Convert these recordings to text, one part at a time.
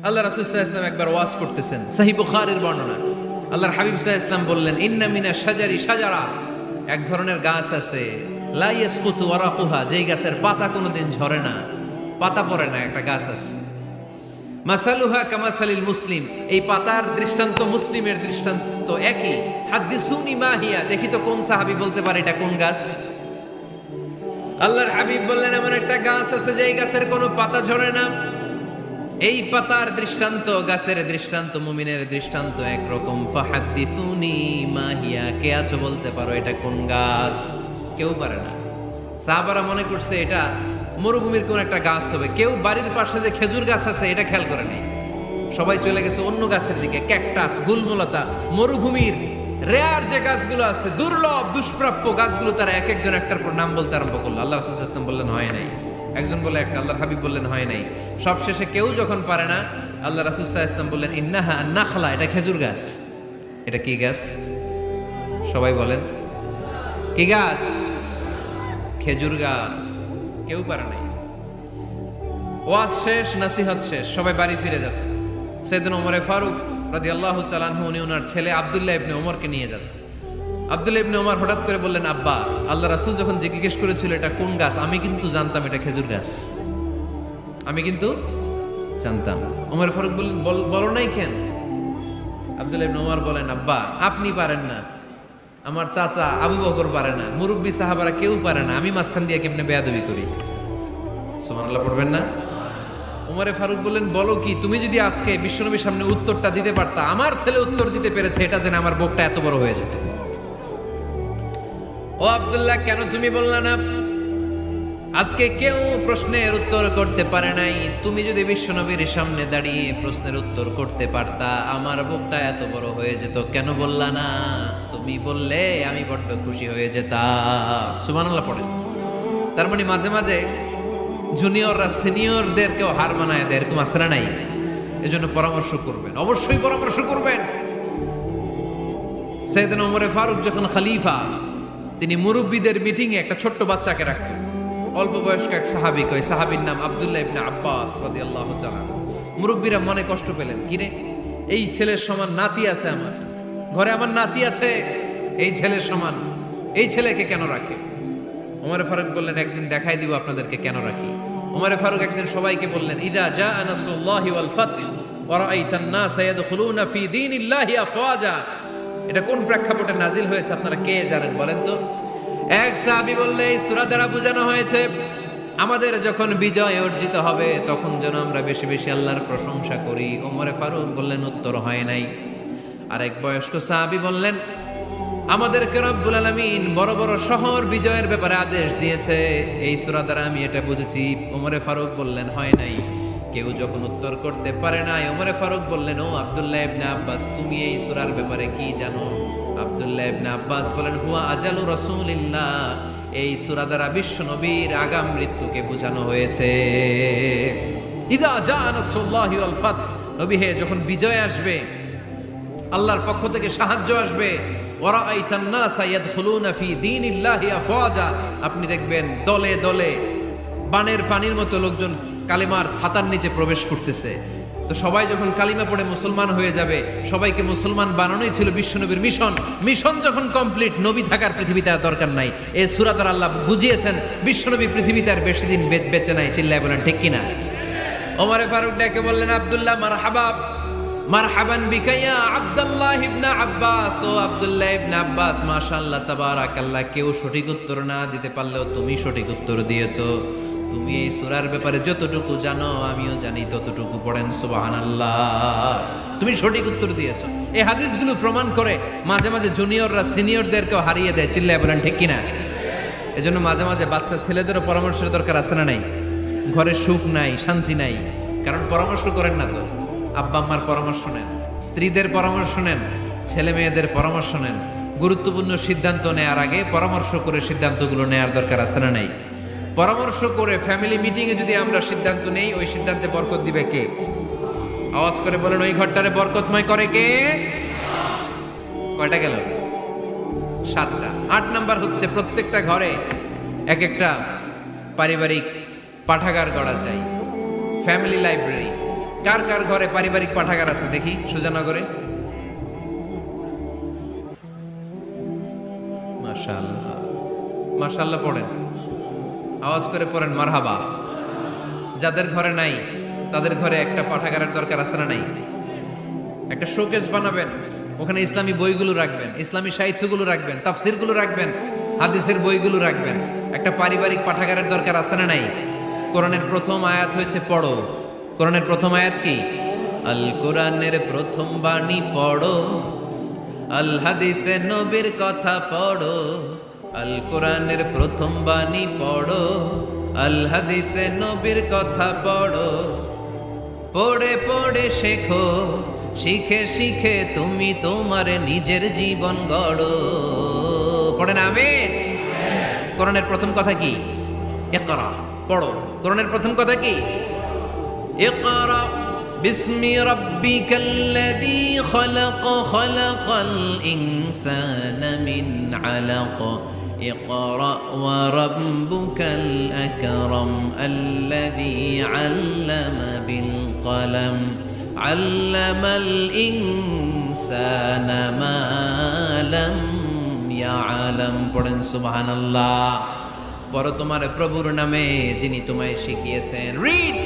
আল্লাহ রাসূল সাল্লাল্লাহু আলাইহি ওয়াসাল্লাম একবার ওয়াজ করতেছেন, সহিহ বুখারীর বর্ণনা। আল্লাহর হাবিব সাল্লাল্লাহু আলাইহি ওয়াসাল্লাম বললেন, ইন্না মিনা শাজারি শাজারা, এক ধরনের গাছ আছে, লা ইয়াসকুতু ওয়ারাকুহা, যেই গাছের পাতা কোনোদিন ঝরে না, পাতা পড়ে না, একটা গাছ আছে। মাসালুহা কামাসালিল মুসলিম, এই পাতার দৃষ্টান্ত মুসলিমের দৃষ্টান্ত একই। হাদ্দিসুনি মা হিয়া, দেখি তো কোন সাহাবী বলতে পারে এটা কোন গাছ। আল্লাহর হাবিব বললেন, এমন একটা গাছ আছে যেই গাছের কোনো পাতা ঝরে না। এই পাতার দৃষ্টান্ত, গাছের দৃষ্টান্ত, মুমিনের দৃষ্টান্ত একরকম। ফাহাদ্দিসুনি মা হিয়া, কে আছো বলতে পারো এটা কোন গাছ? কেউ পারে না। সাহাবারা মনে করছে এটা মরুভূমির কোন একটা গাছ হবে। কেউ বাড়ির পাশে যে খেজুর গাছ আছে এটা খেয়াল করে নেই, সবাই চলে গেছে অন্য গাছের দিকে। ক্যাকটাস, গুলমলতা, মরুভূমির রেয়ার যে গাছগুলো আছে, দুর্লভ দুষ্প্রাপ্য গাছগুলো, তারা এক একজন একটার পর নাম বলতে আরম্ভ করলো। আল্লাহ রাসূল সাল্লাল্লাহু আলাইহি ওয়াসাল্লাম বললেন হয় নাই, একজন বলে একটা, আল্লাহর হাবিব বললেন হয় নাই। সবশেষে কেউ যখন পারে না, আল্লাহ রাসূল সাল্লাল্লাহু আলাইহি ওয়াসাল্লাম বললেন, ইন্নাহা নাখলা, এটা খেজুর গাছ। এটা কি গাছ? সবাই বলেন, কি গাছ? খেজুর গাছ। কেউ পারে নাই। ওয়াজ শেষ, নসিহত শেষ, সবাই বাড়ি ফিরে যাচ্ছে। সাইয়েদনা ওমর ফারুক রাদিয়াল্লাহু তাআলা আনহু, উনি ওনার ছেলে আব্দুল্লাহ ইবনে ওমরকে নিয়ে যাচ্ছে। আব্দুল্লাহ ইবনে ওমর হঠাৎ করে বললেন, আব্বা, আল্লাহ রাসূল যখন জিজ্ঞেস করেছিল এটা কোন গাছ, আমি কিন্তু জানতাম এটা খেজুর গাছ, আমি কিন্তু জানতাম। ওমর ফারুক বললেন, বলো নাই কেন? আব্দুল্লাহ ইবনে ওমর বলেন, আব্বা, আপনি পারেন না, আমার চাচা আবু বকর পারে না, মুরব্বী সাহাবারা কেউ পারে না, আমি মাঝখান দিয়ে কেমনে বেয়াদবি করি? সুবহানাল্লাহ পড়বেন না? ওমর ফারুক বললেন, বলো কি, তুমি যদি আজকে বিশ্বনবীর সামনে উত্তরটা দিতে পারতা, আমার ছেলে উত্তর দিতে পেরেছে, এটা জেনে আমার বুকটা এত বড় হয়ে যেত। ও আব্দুল্লাহ, কেন তুমি বললা না? আজকে কেউ প্রশ্নের উত্তর করতে পারে নাই, তুমি যদি বিশ্বনবীর সামনে দাঁড়িয়ে প্রশ্নের উত্তর করতে পারতা, আমার বুকটা এত বড় হয়ে যেত, কেন বললা না? তুমি বললে আমি বড্ড খুশি হয়ে যেতাম। সুবহানাল্লাহ পড়েন। তার মানে মাঝে মাঝে জুনিয়ররা সিনিয়রদেরকেও হার মানায় দেয়, এরকম আছে না নাই? এজন্য পরামর্শ করবেন, অবশ্যই পরামর্শ করবেন। সাইয়েদনা ওমর ফারুক যখন খলিফা, তিনি মুরব্বীদের মিটিংয়ে একটা ছোট্ট বাচ্চাকে রাখতেন, অল্প বয়স্ক এক সাহাবী, ওই সাহাবীর নাম আব্দুল্লাহ ইবনে আব্বাস রাদিয়াল্লাহু তাআলা। মুরব্বীরা মনে কষ্ট পেলেন, কিরে, এই ছেলের সমান নাতি আছে আমার ঘরে, আমার নাতি আছে, এই ছেলের সমান, এই ছেলেকে কেন রাখে? ওমর ফারুক বললেন, একদিন দেখাই দিব আপনাদেরকে কেন রাখি। ওমর ফারুক একদিন সবাইকে বললেন, ইদা জাআ নাসরুল্লাহি ওয়াল ফাতহ ওয়া রাআইতান নাস ইয়াদখুলুনা ফি দীনিল্লাহি আফওয়াজা। এটা কোন প্রেক্ষাপটে নাজিল হয়েছে আপনারা কে জানেন বলেন তো? এক সাহাবী বললে, এই সূরা দ্বারা বোঝানো হয়েছে আমাদের যখন বিজয় অর্জিত হবে তখন যেন আমরা বেশি বেশি আল্লাহর প্রশংসা করি। ওমর ফারুক বললেন, উত্তর হয় নাই। আরেক বয়স্ক সাহাবী বললেন, আমাদেরকে রব্বুল আলামিন বড় বড় শহর বিজয়ের ব্যাপারে আদেশ দিয়েছে, এই সূরা দ্বারা আমি এটা বুঝেছি। ওমর ফারুক বললেন, হয় নাই। কেউ যখন উত্তর করতে পারে না, ওমর ফারুক বললেন, ও আব্দুল্লাহ ইবনে আব্বাস, তুমি এই সূরার ব্যাপারে কি জানো? আব্দুল্লাহ ইবনে আব্বাস বলেন, হুয়া আজালু রাসূলিল্লাহ, এই সূরা দ্বারা বিশ্ব নবীর আগাম মৃত্যুকে বোঝানো হয়েছে। ইদা জাআ নাসরুল্লাহি ওয়াল ফাতহ, নবী হে, যখন বিজয় আসবে, আল্লাহর পক্ষ থেকে সাহায্য আসবে, ওয়া রাআইতান নাস ইয়াদখুলুনা ফি দীনিল্লাহি আফওয়াজা, আপনি দেখবেন দলে দলে বানের পানির মতো লোকজন কালিমার ছাতার নিচে প্রবেশ করতেছে। তো সবাই যখন কালিমা পড়ে মুসলমান হয়ে যাবে, সবাইকে মুসলমান বানানোই ছিল বিশ্বনবীর মিশন। মিশন যখন কমপ্লিট, নবী থাকার পৃথিবীতে আর দরকার নাই। এই সূরা দ্বারা আল্লাহ বুঝিয়েছেন বিশ্বনবী পৃথিবীতে আর বেশি দিন বেঁচে নাই। চিল্লায় বলেন ঠিক কিনা? ওমর ফারুক ডেকে বললেন, আব্দুল্লাহ, মারহাবা, মারহাবান বিকা ইয়া আব্দুল্লাহ ইবনে আব্বাস। ও আব্দুল্লাহ ইবনে আব্বাস, মাশাআল্লাহ তাবারাকাল্লাহ, কেউ সঠিক উত্তর না দিতে পারলেও তুমি সঠিক উত্তর দিয়েছো। তুমি এই সূরার ব্যাপারে যতটুকু জানো আমিও জানি ততটুকু, পড়েন সুবহানাল্লাহ। তুমি সঠিক উত্তর দিয়েছো। এই হাদিসগুলো প্রমাণ করে মাঝে মাঝে জুনিয়ররা সিনিয়রদেরকেও হারিয়ে দেয়। চিল্লায় বলেন ঠিক কিনা? এজন্য মাঝে মাঝে বাচ্চা ছেলেদেরও পরামর্শের দরকার আছে না নাই? ঘরে সুখ নাই, শান্তি নাই, কারণ পরামর্শ করেন না তো। আব্বা আম্মার পরামর্শ নেন, স্ত্রীদের পরামর্শ নেন, ছেলে মেয়েদের পরামর্শ নেন। গুরুত্বপূর্ণ সিদ্ধান্ত নেওয়ার আগে পরামর্শ করে সিদ্ধান্তগুলো নেওয়ার দরকার আছে না নাই? পরামর্শ করে ফ্যামিলি মিটিংয়ে যদি আমরা সিদ্ধান্ত নেই, ওই সিদ্ধান্তে বরকত দিবে কে? আওয়াজ করে বলেন, ওই ঘরটারে বরকতময় করে কে? কয়টা গেল? 7টা। 8 নাম্বার হচ্ছে, প্রত্যেকটা ঘরে এক একটা পারিবারিক পাঠাগার গড়া চাই, ফ্যামিলি লাইব্রেরি। কার কার ঘরে পারিবারিক পাঠাগার আছে দেখি সুজানগরে? মাশাআল্লাহ, মাশাআল্লাহ পড়েন, আওয়াজ করে পড়েন মারহাবা। যাদের ঘরে নাই তাদের ঘরে একটা পাঠাগারের দরকার আছে না নাই? একটা শোকেস বানাবেন, ওখানে ইসলামী বইগুলো রাখবেন, ইসলামী সাহিত্যগুলো রাখবেন, তাফসিরগুলো রাখবেন, হাদিসের বইগুলো রাখবেন। একটা পারিবারিক পাঠাগারের দরকার আছে না নাই? কোরআনের প্রথম আয়াত হয়েছে পড়ো। কোরআনের প্রথম আয়াত কি? আল কোরআনের প্রথম বাণী পড়ো, আল হাদিসে নবীর কথা পড়ো। আল কোরআনের প্রথম বাণী পড়ো, আল হাদিসে নবীর কথা পড়ো। পড়ে পড়ে শেখো, শিখে শিখে তুমি তোমার নিজের জীবন গড়ো। পড়েন আমিন। কোরআনের প্রথম কথা কি? ইকরা, পড়ো। কোরআনের প্রথম কথা কি? ইকরা বিসমি রাব্বিকাল্লাযী খালাক, খালাকাল ইনসানা মিন আলাক। اقرأ وربك الأكرم الذي علم بالقلم علم الإنسان ما لم يعلم। পড়েন সুবহানাল্লাহ। পড়ো তোমার প্রভুর নামে যিনি তোমায় শিখিয়েছেন। Read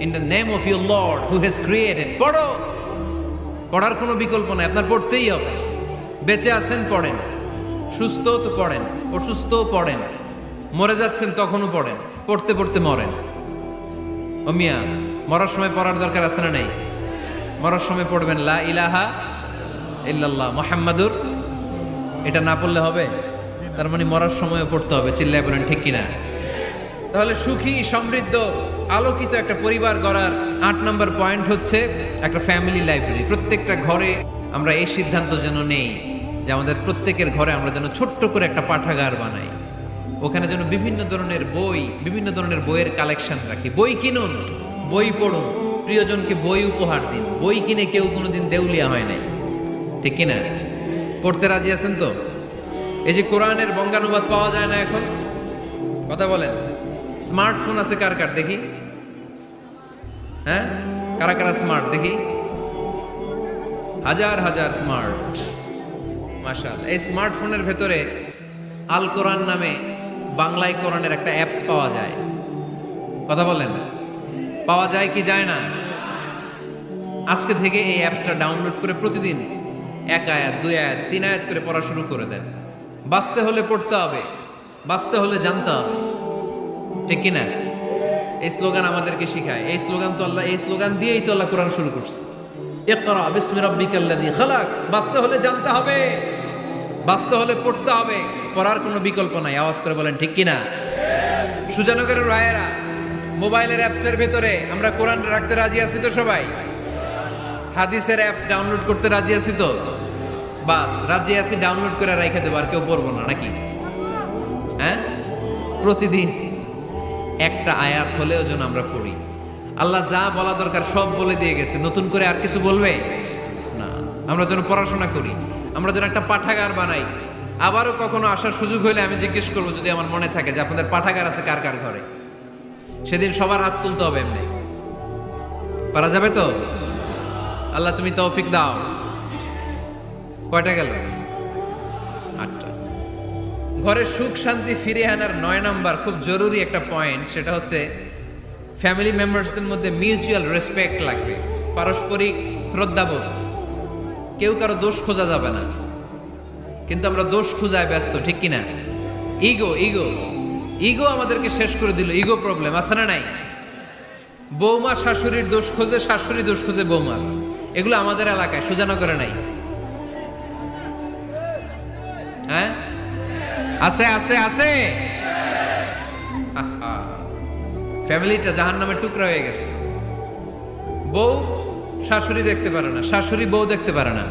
in the name of your Lord who has created। পড়ো, পড়ার কোনো বিকল্প নাই, আপনার পড়তেই হবে। বেঁচে আছেন পড়েন, সুস্থ তো পড়েন, অসুস্থ পড়েন, মরে যাচ্ছেন তখনও পড়েন, পড়তে পড়তে মরেন। ও মিয়া, মরার সময় পড়ার দরকার আছে না নাই? মরার সময় পড়বেন লা ইলাহা ইল্লাল্লাহ মুহাম্মাদুর। এটা না পড়লে হবে? তার মানে মরার সময়ও পড়তে হবে। চিল্লায় বলেন ঠিক কিনা? তাহলে সুখী, সমৃদ্ধ, আলোকিত একটা পরিবার গড়ার 8 নম্বর পয়েন্ট হচ্ছে একটা ফ্যামিলি লাইব্রেরি। প্রত্যেকটা ঘরে আমরা এই সিদ্ধান্ত যেন নেই যে আমাদের প্রত্যেকের ঘরে আমরা যেন ছোট্ট করে একটা পাঠাগার বানাই। ওখানে যেন বিভিন্ন ধরনের বই, বিভিন্ন ধরনের বইয়ের কালেকশন রাখি। বই কিনুন, বই পড়ুন, প্রিয়জনকে বই উপহার দিন। বই কিনে কেউ কোনোদিন দেউলিয়া হয় নাই, ঠিক কিনা? পড়তে রাজি আছেন তো? এই যে কোরআনের বঙ্গানুবাদ পাওয়া যায় না এখন, কথা বলেন। স্মার্টফোন আছে কার কার দেখি? হ্যাঁ, কারা কারা স্মার্ট দেখি? হাজার হাজার স্মার্ট, মাশাআল্লাহ। এই স্মার্টফোনের ভেতরে আল কোরআন নামে বাংলায় কোরআনের একটা অ্যাপস পাওয়া যায়, কথা বলেন। পাওয়া যায় কি যায় না? আজকে থেকে এই অ্যাপসটা ডাউনলোড করে প্রতিদিন 1 আয়াত 2 আয়াত 3 আয়াত করে পড়া শুরু করে দেন। বাঁচতে হলে পড়তে হবে, বাঁচতে হলে জানতে হবে, ঠিক কিনা? এই স্লোগান আমাদেরকে শিখায়। এই স্লোগান তো আল্লাহ, এই স্লোগান দিয়েই তো আল্লাহ কোরআন শুরু করছে। ইকরা বিসমি রাব্বিকাল্লাযী খালাক। বাঁচতে হলে জানতে হবে, বাঁচতে হলে পড়তে হবে, পড়ার কোনো বিকল্প নাই। আওয়াজ করে বলেন ঠিক কিনা? সুজানগরের রায়েরা, মোবাইলের অ্যাপসের ভেতরে আমরা কোরআন রাখতে রাজি আছি তো সবাই? হাদিসের অ্যাপস ডাউনলোড করতে রাজি আছি তো? বাস রাজি আছি, ডাউনলোড করে রাইখা দেবো, আর কেউ পড়বো না নাকি? হ্যাঁ, প্রতিদিন একটা আয়াত হলেও যেন আমরা পড়ি। আল্লাহ যা বলা দরকার সব বলে দিয়ে গেছে, নতুন করে আর কিছু বলবে না। আমরা যেন পড়াশোনা করি, আমরা যেন একটা পাঠাগার বানাই। আবারও কখনো আসার সুযোগ হলে আমি জিজ্ঞেস করবো, যদি আমার মনে থাকে, যে আপনাদের পাঠাগার আছে কার কার ঘরে। সেদিন সবার হাত তুলতে হবে। এমনি পারা যাবে তো? আল্লাহ তুমি তৌফিক দাও। কয়টা গেল? 8টা। ঘরে সুখ শান্তি ফিরিয়ে আনার 9 নাম্বার খুব জরুরি একটা পয়েন্ট, সেটা হচ্ছে ফ্যামিলি মেম্বারসদের মধ্যে মিউচুয়াল রেসপেক্ট লাগবে, পারস্পরিক শ্রদ্ধাবোধ। কেউ কারো দোষ খোঁজা যাবে না, কিন্তু আমরা দোষ খোঁজায় ব্যস্ত, ঠিক কিনা? ইগো ইগো ইগো আমাদেরকে শেষ করে দিল। ইগো প্রবলেম আছে না নাই? বৌমা শাশুড়ির দোষ খোঁজে, শাশুড়ি দোষ খোঁজে বৌমার। এগুলো আমাদের এলাকায়, সুজানগরে নাই। হ্যাঁ, আছে আছে আছে। ফ্যামিলিটা জাহান্নামের টুকরা হয়ে গেছে। বউ শাশুড়ি দেখতে পারে না, শাশুড়ি বউ দেখতে পারে না,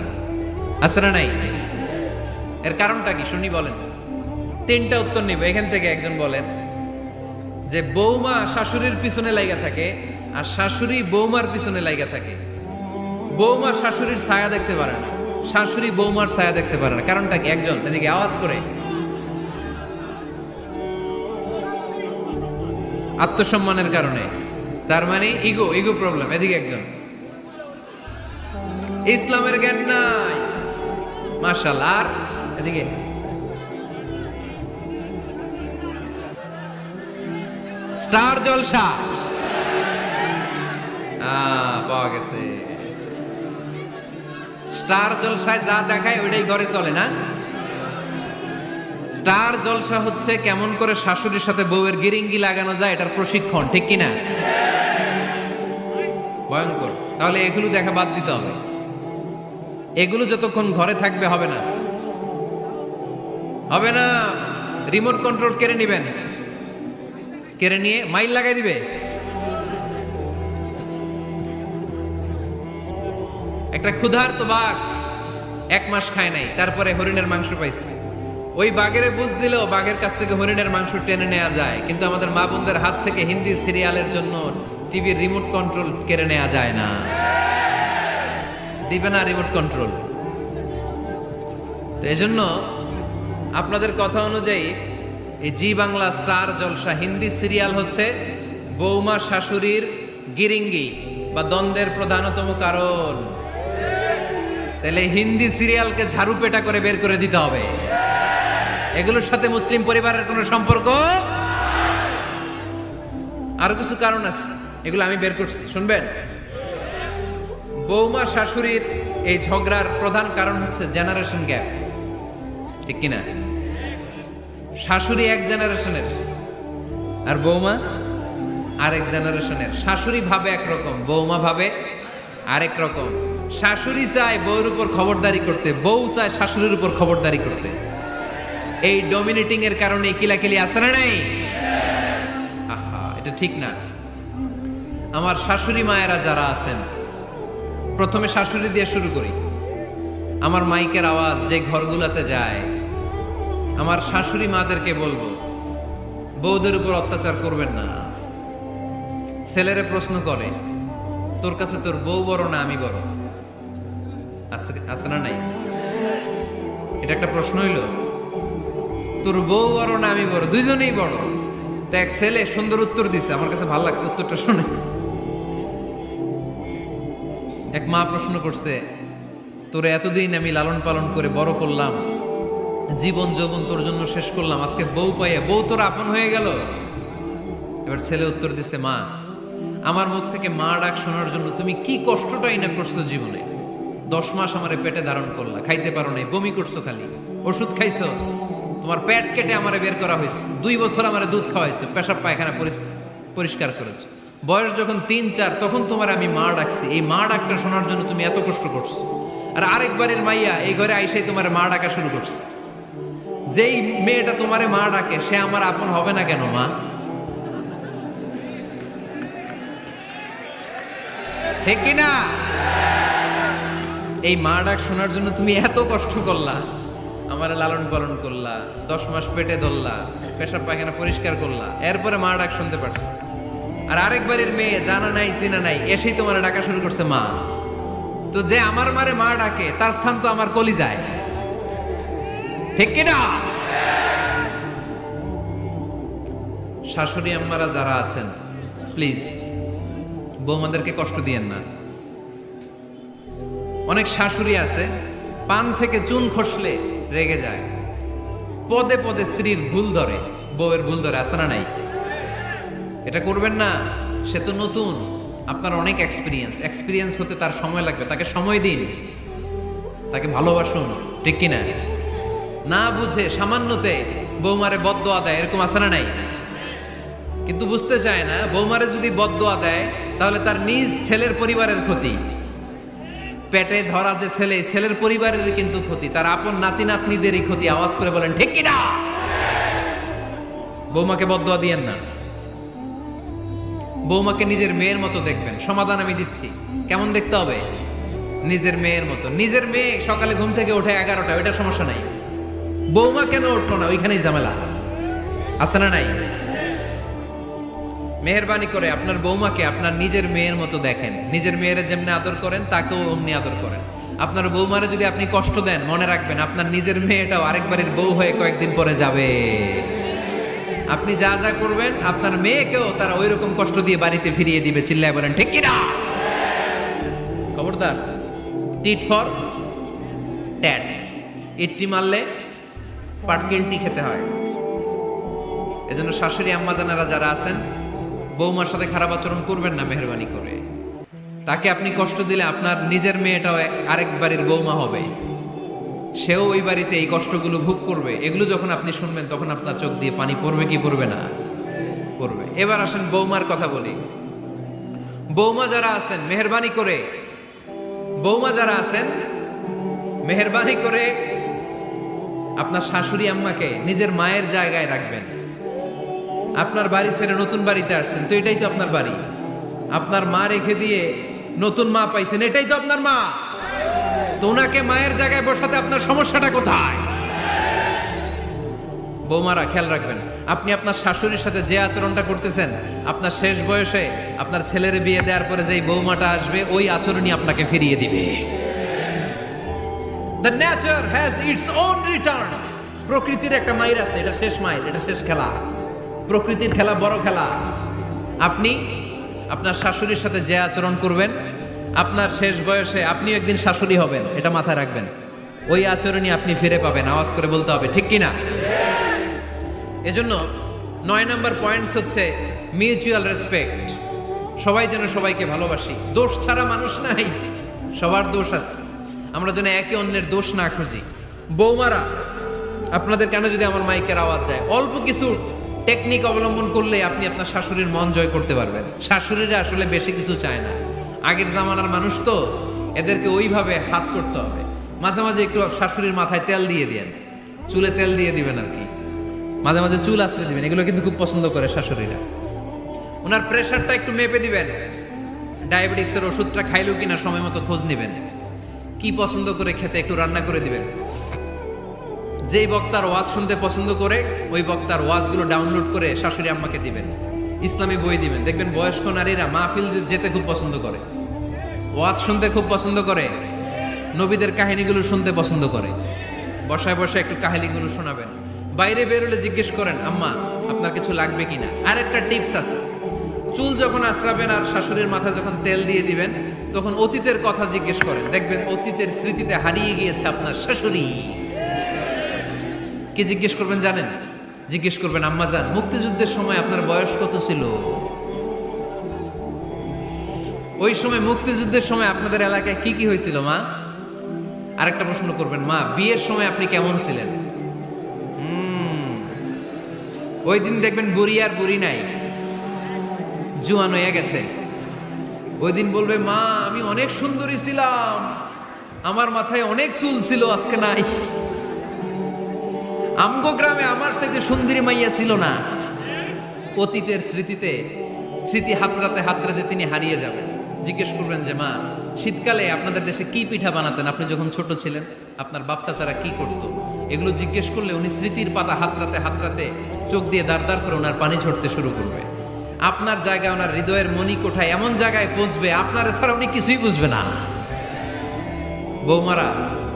আছে না নাই? এর কারণটা কি শুনি বলেন? 3টা উত্তর নিব এখান থেকে। একজন বলেন যে বৌমা শাশুড়ির পিছনে লাইগা থাকে, আর শাশুড়ি বৌমার পিছনে লাইগা থাকে। বৌমা শাশুড়ির ছায়া দেখতে পারে না, শাশুড়ি বৌমার ছায়া দেখতে পারে না। কারণটা কি? একজন এদিকে আওয়াজ করে। আত্মসম্মানের কারণে। তার মানে ইগো ইগো প্রবলেম। এদিকে একজন ইসলামের জ্ঞান নাই, মাশাআল্লাহ। আর এদিকে স্টার জলসা পাওয়া গেছে। স্টার জলসায় যা দেখায় ওইটাই ঘরে চলে না। স্টার জলসা হচ্ছে কেমন করে শাশুড়ির সাথে বউয়ের গিরিঙ্গি লাগানো যায়, এটার প্রশিক্ষণ, ঠিক কিনা? ভয়ঙ্কর। তাহলে এগুলো দেখা বাদ দিতে হবে। এগুলো যতক্ষণ ঘরে থাকবে হবে না, হবে না। রিমোট কন্ট্রোল কেড়ে নিবেন, কেড়ে নিয়ে মাইল লাগাই দিবে। একটা ক্ষুধার্ত বাঘ 1 মাস খায় নাই, তারপরে হরিণের মাংস পাইছে। ওই বাঘের বুঝ দিলেও বাঘের কাছ থেকে হরিণের মাংস টেনে নেওয়া যায়, কিন্তু আমাদের মা বোনদের হাত থেকে হিন্দি সিরিয়ালের জন্য টিভির রিমোট কন্ট্রোল কেড়ে নেওয়া যায় না। দিবে না রিমোট কন্ট্রোল। তো এজন্য আপনাদের কথা অনুযায়ী এই জি বাংলা স্টার জলসা হিন্দি সিরিয়াল হচ্ছে বৌমা শাশুড়ির গিরিঙ্গি বা দ্বন্দ্বের প্রধানতম কারণ। তাহলে হিন্দি সিরিয়ালকে ঝাড়ু পেটা করে বের করে দিতে হবে। এগুলোর সাথে মুসলিম পরিবারের কোনো সম্পর্ক। আরো কিছু কারণ আছে, এগুলো আমি বের করছি, শুনবেন। বৌমা শাশুড়ির এই ঝগড়ার প্রধান কারণ হচ্ছে জেনারেশন গ্যাপ, ঠিক কিনা? শাশুড়ি এক জেনারেশনের আর বৌমা আরেক জেনারেশনের। শাশুড়ি ভাবে একরকম, বৌমা ভাবে আরেক রকম। শাশুড়ি চায় বউর উপর খবরদারি করতে, বউ চায় শাশুড়ির উপর খবরদারি করতে। এই ডমিনেটিং এর কারণে কিলাকিলি আছে না নাই? আহা, এটা ঠিক না। আমার শাশুড়ি মায়েরা যারা আছেন, প্রথমে শাশুড়ি দিয়ে শুরু করি। আমার মাইকের আওয়াজ যে ঘরগুলোতে যায়, আমার শাশুড়ি মাদেরকে বলবো, বউদের উপর অত্যাচার করবেন না। ছেলেরে প্রশ্ন করে, তোর কাছে তোর বউ বড় না আমি বড়? আছে না নাই? এটা একটা প্রশ্ন হইল। তোর বউ বড় না আমি বড়? দুইজনেই বড়। তো এক ছেলে সুন্দর উত্তর দিছে, আমার কাছে ভালো লাগছে উত্তরটা শুনে। এক মা প্রশ্ন করছে, তোরে এতদিন আমি লালন পালন করে বড় করলাম, জীবন যৌবন তোর জন্য শেষ করলাম, আজকে বউ পাইয়া বউ তোর আপন হয়ে গেল। এবার ছেলে উত্তর দিছে, মা, আমার মুখ থেকে মা ডাক শোনার জন্য তুমি কি কষ্টটাই না করছো জীবনে। 10 মাস আমারে পেটে ধারণ করলা, খাইতে পারো নাই, বমি করছো, খালি ওষুধ খাইছো, তোমার পেট কেটে আমারে বের করা হয়েছে, 2 বছর আমারে দুধ খাওয়াইছো, পেশাব পায়খানা পরিষ্কার করেছো। বয়স যখন 3-4 তখন তোমার আমি মা ডাকছি। এই মা ডাকটা শোনার জন্য তুমি এত কষ্ট করছো। আর আরেকবারের মাইয়া এই ঘরে আইসাই তোমার মা ডাকা শুরু করছে। যেই মেয়েটা তোমারে মা ডাকে সে আমার আপন হবে না কেন মা? ঠিক কিনা? এই মা ডাক শোনার জন্য তুমি এত কষ্ট করলা, আমার লালন পালন করলা, 10 মাস পেটে ধরলা, পেশাব পায়খানা পরিষ্কার করলা, এরপরে মা ডাক শুনতে পারছো। আর আরেকবারের মেয়ে জানা নাই চিনা নাই এসেই তোমার ডাকা শুরু করছে মা। তো যে আমার মারে মা ডাকে তার স্থান তো আমার কলিজায়, ঠিক কিনা? শাশুড়ি আম্মারা যারা আছেন, প্লিজ বৌমাদেরকে কষ্ট দিয়েন না। অনেক শাশুড়ি আছে পান থেকে চুন খসলে রেগে যায়, পদে পদে স্ত্রীর ভুল ধরে, বউয়ের ভুল ধরে, আছে না নাই? এটা করবেন না। সে তো নতুন, আপনার অনেক এক্সপিরিয়েন্স হতে তার সময় লাগবে। তাকে সময় দিন, তাকে ভালোবাসুন, ঠিক কিনা? না বুঝে সামান্যতে বৌমারে বদদোয়া দেয়, এরকম আছে না নাই? কিন্তু বুঝতে চায় না, বৌমারে যদি বদদোয়া দেয় তাহলে তার নিজ ছেলের পরিবারের ক্ষতি। পেটে ধরা যে ছেলে, ছেলের পরিবারের কিন্তু ক্ষতি, তার আপন নাতি নাতনিদেরই ক্ষতি। আওয়াজ করে বলেন ঠিক কিনা? বৌমাকে বদদোয়া দিয়েন না। বৌমাকে নিজের মেয়ের মতো দেখবেন। সমাধান আমি দিচ্ছি। কেমন দেখতে হবে? নিজের মেয়ের মতো। নিজের মেয়ে সকালে ঘুম থেকে ওঠে 11টা, ওইটা সমস্যা নাই। বৌমা কেন উঠলো না, ওইখানেই ঝামেলা, আছে না নাই? মেহেরবানি করে আপনার বৌমাকে আপনার নিজের মেয়ের মতো দেখেন। নিজের মেয়ের যেমনি আদর করেন তাকেও অমনি আদর করেন। আপনার বৌমারে যদি আপনি কষ্ট দেন, মনে রাখবেন আপনার নিজের মেয়েটাও আরেকবারের বউ হয়ে কয়েকদিন পরে যাবে। আপনি যা যা করবেন আপনার মেয়েকেও তারা ওই রকম কষ্ট দিয়ে বাড়িতে ফিরিয়ে দিবে। চিল্লায় বলেন ঠিক কিনা? খবরদার, টিট ফর ট্যাট। ইট্টি মারলে পাটকেলটি খেতে হয়। এজন্য শাশুড়ি আম্মা জানারা যারা আছেন, বৌমার সাথে খারাপ আচরণ করবেন না মেহেরবানি করে। তাকে আপনি কষ্ট দিলে আপনার নিজের মেয়েটাও আরেক বাড়ির বৌমা হবে, সেও ওই বাড়িতে এই কষ্টগুলো ভোগ করবে। এগুলো যখন আপনি শুনবেন তখন আপনার চোখ দিয়ে পানি পড়বে কি পড়বে না? পড়বে। এবার আসেন বৌমার কথা বলি। বৌমা যারা আছেন মেহেরবানি করে, বৌমা যারা আছেন মেহেরবানি করে আপনার শাশুড়ি আম্মাকে নিজের মায়ের জায়গায় রাখবেন। আপনার বাড়ি ছেড়ে নতুন বাড়িতে আসছেন, তো এটাই তো আপনার বাড়ি। আপনার মা রেখে দিয়ে নতুন মা পাইছেন, এটাই তো আপনার মা। তো ওনাকে মায়ের জায়গায় বসাতে আপনার সমস্যাটা কোথায়? বৌমারা খেয়াল রাখবেন, আপনি আপনার শাশুড়ির সাথে যে আচরণটা করতেছেন, আপনার শেষ বয়সে আপনার ছেলের বিয়ে দেওয়ার পরে যেই বৌমাটা আসবে ওই আচরণই আপনাকে ফিরিয়ে দিবে। The nature has its own return. প্রকৃতির একটা মাইর আছে, এটা শেষ মাইর, এটা শেষ খেলা। প্রকৃতির খেলা বড় খেলা। আপনি আপনার শাশুড়ির সাথে যে আচরণ করবেন, আপনার শেষ বয়সে আপনিও একদিন শাশুড়ি হবেন, এটা মাথায় রাখবেন। ওই আচরণই আপনি ফিরে পাবেন। আওয়াজ করে বলতে হবে ঠিক কিনা? এজন্য 9 নম্বর পয়েন্টস হচ্ছে মিউচুয়াল রেসপেক্ট। সবাই যেন সবাইকে ভালোবাসি। দোষ ছাড়া মানুষ নাই, সবার দোষ আছে। আমরা যেন একে অন্যের দোষ না খুঁজি। বৌমারা, আপনাদের কেন যদি আমার মাইকের আওয়াজ যায়, অল্প কিছু টেকনিক অবলম্বন করলে আপনি আপনার শাশুড়ির মন জয় করতে পারবেন। শাশুড়িরা আসলে বেশি কিছু চায় না। আগের জামানার মানুষ তো, এদেরকে ওইভাবে হাত করতে হবে। মাঝে মাঝে একটু শাশুড়ির মাথায় তেল দিয়ে দেন, চুলে তেল দিয়ে দিবেন আর কি, মাঝে মাঝে চুল আশ্রয় দিবেন। এগুলো কিন্তু খুব পছন্দ করে শাশুড়িরা। ওনার প্রেশারটা একটু মেপে দিবেন, ডায়াবেটিক্সের ওষুধটা খাইলো কিনা সময় মতো খোঁজ নিবেন, কি পছন্দ করে খেতে একটু রান্না করে দিবেন। যেই বক্তার ওয়াজ শুনতে পছন্দ করে ওই বক্তার ওয়াজগুলো ডাউনলোড করে শাশুড়ি আম্মাকে দিবেন, ইসলামী বই দিবেন। দেখবেন বয়স্ক নারীরা মাহফিল যেতে খুব পছন্দ করে, ওয়াজ শুনতে খুব পছন্দ করে, নবীদের কাহিনীগুলো শুনতে পছন্দ করে। বসায় বসায় একটু কাহিনীগুলো শোনাবেন। বাইরে বেরোলে জিজ্ঞেস করেন, আম্মা আপনার কিছু লাগবে কিনা। আর একটা টিপস আছে, চুল যখন আশ্রাবেন আর শাশুড়ির মাথা যখন তেল দিয়ে দিবেন, তখন অতীতের কথা জিজ্ঞেস করেন। দেখবেন অতীতের স্মৃতিতে হারিয়ে গিয়েছে আপনার শাশুড়ি। কে জিজ্ঞেস করবেন জানেন? জিজ্ঞেস করবেন, আম্মা জান, মুক্তিযুদ্ধের সময় আপনার বয়স কত ছিল? ওই সময় মুক্তিযুদ্ধের সময় আপনাদের এলাকায় কি কি হয়েছিল মা? আরেকটা প্রশ্ন করবেন, মা বিয়ের সময় আপনি কেমন ছিলেন? ওই দিন দেখবেন বুড়ি আর বুড়ি নাই, জুয়ান হয়ে গেছে। ওই দিন বলবে, মা আমি অনেক সুন্দরী ছিলাম, আমার মাথায় অনেক চুল ছিল, আজকে নাই। আমগো গ্রামে আমার সাথে সুন্দরী মাইয়া ছিল না। অতীতের স্মৃতিতে, স্মৃতি হাতড়াতে হাতড়াতে তিনি হারিয়ে যাবেন। জিজ্ঞেস করবেন যে, মা শীতকালে আপনাদের দেশে কি পিঠা বানাতেন আপনি যখন ছোট ছিলেন? আপনার বাপ চাচারা কি করতো? এগুলো জিজ্ঞেস করলে উনি স্মৃতির পাতা হাতড়াতে হাতড়াতে চোখ দিয়ে দাঁড় দাঁড় করে ওনার পানি ঝরতে শুরু করবে। আপনার জায়গায়, ওনার হৃদয়ের মনি কোঠায় এমন জায়গায় পৌঁছবে, আপনার ছাড়া উনি কিছুই বুঝবে না। বৌমারা,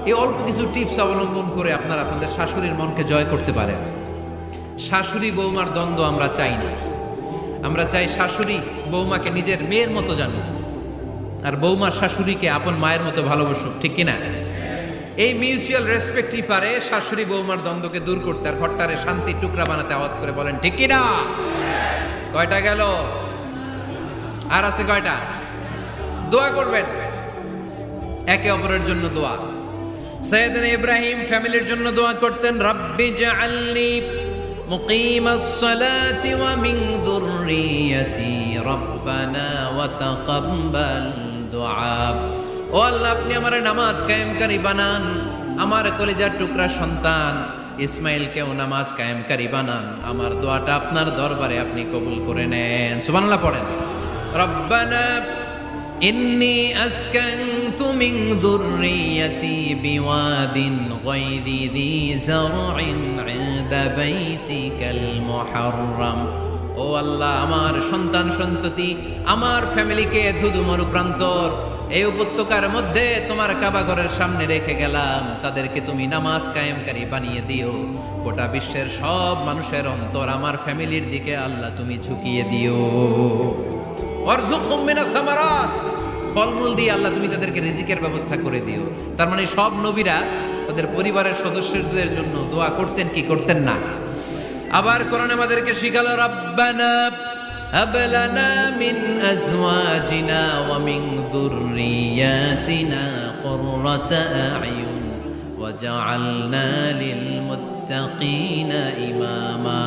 এই অল্প কিছু টিপস অবলম্বন করে আপনারা আপনাদের শাশুড়ির মনকে জয় করতে পারেন। শাশুড়ি বৌমার দ্বন্দ্ব আমরা চাই না। আমরা চাই শাশুড়ি বৌমাকে নিজের মেয়ের মতো জানুক, আর বৌমা শাশুড়িকে আপন মায়ের মতো ভালোবাসুক, ঠিক কিনা? এই মিউচুয়াল রেসপেক্টই পারে শাশুড়ি বৌমার দ্বন্দ্বকে দূর করতে আর ঘরটারে শান্তির টুকরা বানাতে। আওয়াজ করে বলেন ঠিক কিনা? কয়টা গেল? আর আছে কয়টা? দোয়া করবেন একে অপরের জন্য। দোয়া, সাইয়েদনা ইব্রাহিম ফ্যামিলির জন্য দোয়া করতেন, রাব্বি জাআলনি মুকিমাস সালাতি ওয়া মিন যুররিয়াতি রাব্বানা ওয়া তাকাব্বাল দুআ। ও আল্লাহ, আপনি আমার নামাজ কায়েমকারী বানান, আমার কলিজার টুকরা সন্তান ইসমাইলকেও নামাজ কায়েমকারী বানান। আমার দোয়াটা আপনার দরবারে আপনি কবুল করে নেন। সুবহানাল্লাহ পড়েন। রব্বানা ইন্নী আসকানতু মিন যুররিয়াতি বিওয়াদিন গায়রি যী যারইন ইনদা বাইতিকাল মুহাররাম। ও আল্লাহ, আমার সন্তান সন্ততি, আমার ফ্যামিলিকে ধুধু মরুপ্রান্তর এই উপত্যকার মধ্যে তোমার কাবা ঘরের সামনে রেখে গেলাম, তাদেরকে তুমি নামাজ কায়েমকারী বানিয়ে দিও। গোটা বিশ্বের সব মানুষের অন্তর আমার ফ্যামিলির দিকে আল্লাহ তুমি ঝুঁকিয়ে দিও। ওয়ারযুকহুম মিনাস সামারাত, ফলমূল দিয়ে আল্লাহ তুমি তাদেরকে রিজিকের ব্যবস্থা করে দিও। তার মানে সব নবীরা তাদের পরিবারের সদস্যদের জন্য দোয়া করতেন কি করতেন না? আবার কোরআন আমাদেরকে শিখালো, রাব্বানা হাব লানা মিন আজওয়াজিনা ওয়া মিন যুররিয়াতিনা কুররাতা আ'য়ুন ওয়াজআলনা লিল মুত্তাকিনা ইমামা।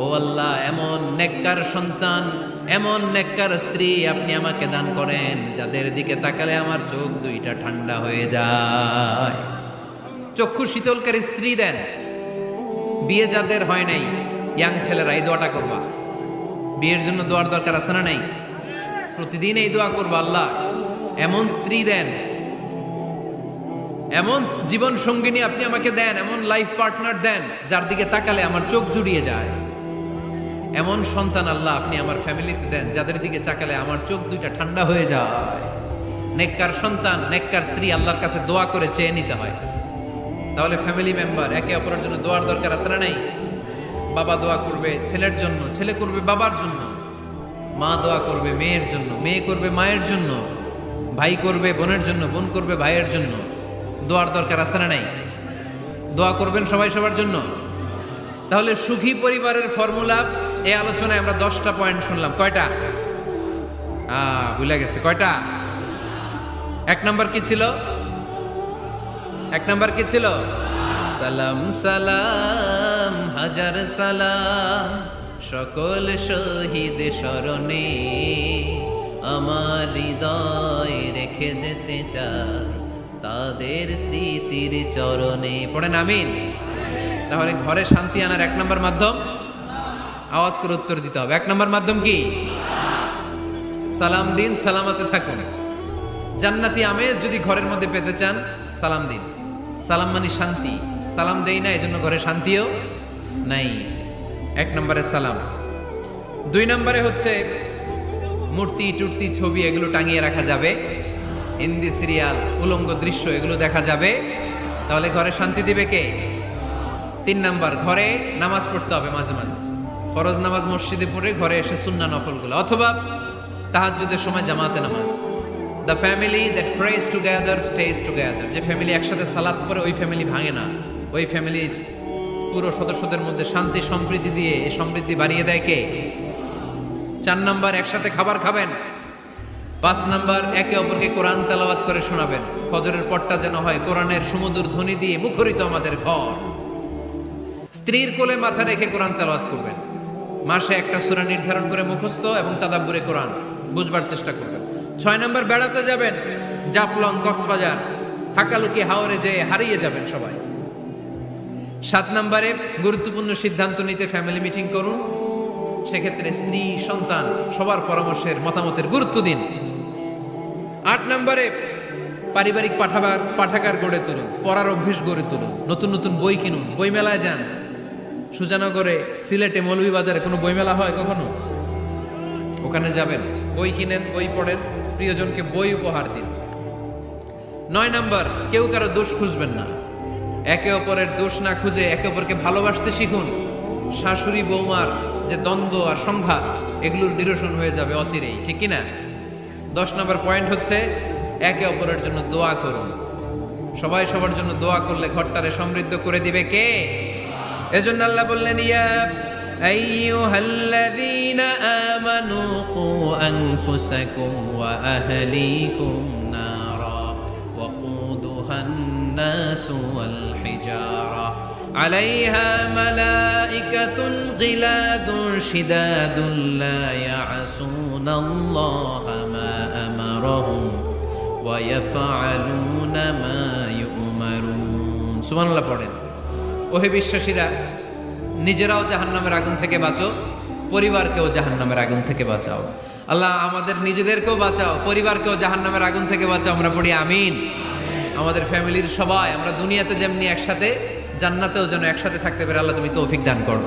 ও আল্লাহ, এমন নেককার সন্তান, এমন নেককার স্ত্রী আপনি আমাকে দান করেন যাদের দিকে তাকালে আমার চোখ দুইটা ঠান্ডা হয়ে যায়। চক্ষু শীতলকারী স্ত্রী দেন। বিয়ে যাদের হয় নাই, ইয়াং ছেলেরা এই দোয়াটা করবা। বিয়ের জন্য দোয়ার দরকার আছে না নাই? প্রতিদিন এই দোয়া করবা, আল্লাহ এমন স্ত্রী দেন, এমন জীবন সঙ্গিনী আপনি আমাকে দেন, এমন লাইফ পার্টনার দেন যার দিকে তাকালে আমার চোখ জুড়িয়ে যায়। এমন সন্তান আল্লাহ আপনি আমার ফ্যামিলিতে দেন যাদের দিকে তাকালে আমার চোখ দুইটা ঠান্ডা হয়ে যায়। নেককার সন্তান, নেককার স্ত্রী আল্লাহর কাছে দোয়া করে চেয়ে নিতে হয়। তাহলে ফ্যামিলি মেম্বার একে অপরের জন্য দোয়ার দরকার আছে না নাই? বাবা দোয়া করবে ছেলের জন্য, ছেলে করবে বাবার জন্য, মা দোয়া করবে মেয়ের জন্য, মেয়ে করবে মায়ের জন্য, ভাই করবে বোনের জন্য, বোন করবে ভাইয়ের জন্য। দোয়ার দরকার আছে না নাই? দোয়া করবেন সবাই সবার জন্য। তাহলে সুখী পরিবারের ফর্মুলা, এই আলোচনায় আমরা 10টা পয়েন্ট শুনলাম। কয়টা? ভুলে গেছে। কয়টা? 1 নাম্বার কি ছিল? 1 নাম্বার কি ছিল? সালাম সালাম হাজার সালাম সকল শহীদ স্মরণে, আমার হৃদয় রেখে যেতে চাই তাদের স্মৃতির চরণে। পড়েন আমিন। তাহলে ঘরে শান্তি আনার 1 নাম্বার মাধ্যম, আওয়াজ করে উত্তর দিতে হবে। 1 নাম্বার মাধ্যম কি? সালাম দিন, সালামতে থাকুন। জান্নাতি আমেজ যদি ঘরের মধ্যে পেতে চান, সালাম দিন। সালাম মানে শান্তি। সালাম দেই না, এজন্য ঘরে শান্তিও নাই। 1 নম্বরে সালাম। 2 নম্বরে হচ্ছে মূর্তি টুর্তি ছবি এগুলো টাঙিয়ে রাখা যাবে, হিন্দি সিরিয়াল উলঙ্গ দৃশ্য এগুলো দেখা যাবে। তাহলে ঘরে শান্তি দিবে কে? 3 নাম্বার, ঘরে নামাজ পড়তে হবে মাঝে মাঝে। ফরজ নামাজ মসজিদে পড়ে ঘরে এসে সুন্নাহ নফলগুলো, অথবা তাহাজ্জুদের সময় জামাতে নামাজ। The family that prays together stays together. যে ফ্যামিলি একসাথে সালাত পড়ে ওই ফ্যামিলি ভাঙে না। ওই ফ্যামিলির পুরো সদস্যদের মধ্যে শান্তি সম্প্রীতি দিয়ে এই সমৃদ্ধি বাড়িয়ে দেয় কে? 4 নাম্বার, একসাথে খাবার খাবেন। 5 নাম্বার, একে অপরকে কোরআন তেলাওয়াত করে শোনাবেন। ফজরের পরটা যেন হয় কোরআনের সুমধুর ধ্বনি দিয়ে মুখরিত আমাদের ঘর। স্ত্রীর কোলে মাথা রেখে কোরআন তেলাওয়াত করবেন। মাসে একটা সূরা নির্ধারণ করে মুখস্থ এবং তাদাব্বুরে কোরআন বুঝবার চেষ্টা করবেন। 6 নাম্বার, বেড়াতে যাবেন। জাফলং, কক্সবাজার, হাকালুকি, হাওরে যেয়ে হারিয়ে যাবেন সবাই। 7 নাম্বারে, গুরুত্বপূর্ণ সিদ্ধান্ত নিতে ফ্যামিলি মিটিং করুন। সেক্ষেত্রে স্ত্রী, সন্তান সবার পরামর্শের মতামতের গুরুত্ব দিন। 8 নাম্বারে, পারিবারিক পাঠাগার গড়ে তুলুন, পড়ার অভ্যেস গড়ে তুলুন, নতুন নতুন বই কিনুন, বই মেলায় যান। সুজানগরে, সিলেটে, মৌলভীবাজারে কোনো বই মেলা হয় কখনো? ওখানে যাবেন, বই কিনেন, বই পড়েন, প্রিয়জনকে বই উপহার দিন। 9 নাম্বার, কেউ কারো দোষ খুঁজবেন না। একে অপরের দোষ না খুঁজে একে অপরকে ভালোবাসতে শিখুন। শাশুড়ি বৌমার যে দ্বন্দ্ব আর সংঘাত এগুলোর নিরসন হয়ে যাবে অচিরেই, ঠিক কিনা? 10 নম্বর পয়েন্ট হচ্ছে একে অপরের জন্য দোয়া করুন। সবাই সবার জন্য দোয়া করলে ঘরটারে সমৃদ্ধ করে দিবে কে? এজন্য আল্লাহ বললেন, ইয়া আইয়ুহাল্লাযীনা আমানু কু আনফুসাকুম ওয়া আহলিকুম নারা ওয়াকুদুহান নাসু ওয়াল হিজারা আলাইহা মালাইকাতুন গিলাদুন শিদাদুন লা ইয়াসুনাল্লাহা মা আমারাহুম ওয়া ইয়াফআলুনা মা ইউমারুন। সুবহানাল্লাহ পড়েন। ওহে বিশ্বাসীরা, নিজেরাও জাহান্নামের আগুন থেকে বাঁচো, পরিবারকেও জাহান্নামের আগুন থেকে বাঁচাও। আল্লাহ আমাদের নিজেদেরকেও বাঁচাও, পরিবারকেও জাহান্নামের আগুন থেকে বাঁচাও। আমরা পড়ি আমিন। আমাদের ফ্যামিলির সবাই আমরা দুনিয়াতে যেমনি একসাথে, জান্নাতেও যেন একসাথে থাকতে পারে। আল্লাহ তুমি তৌফিক দান করো।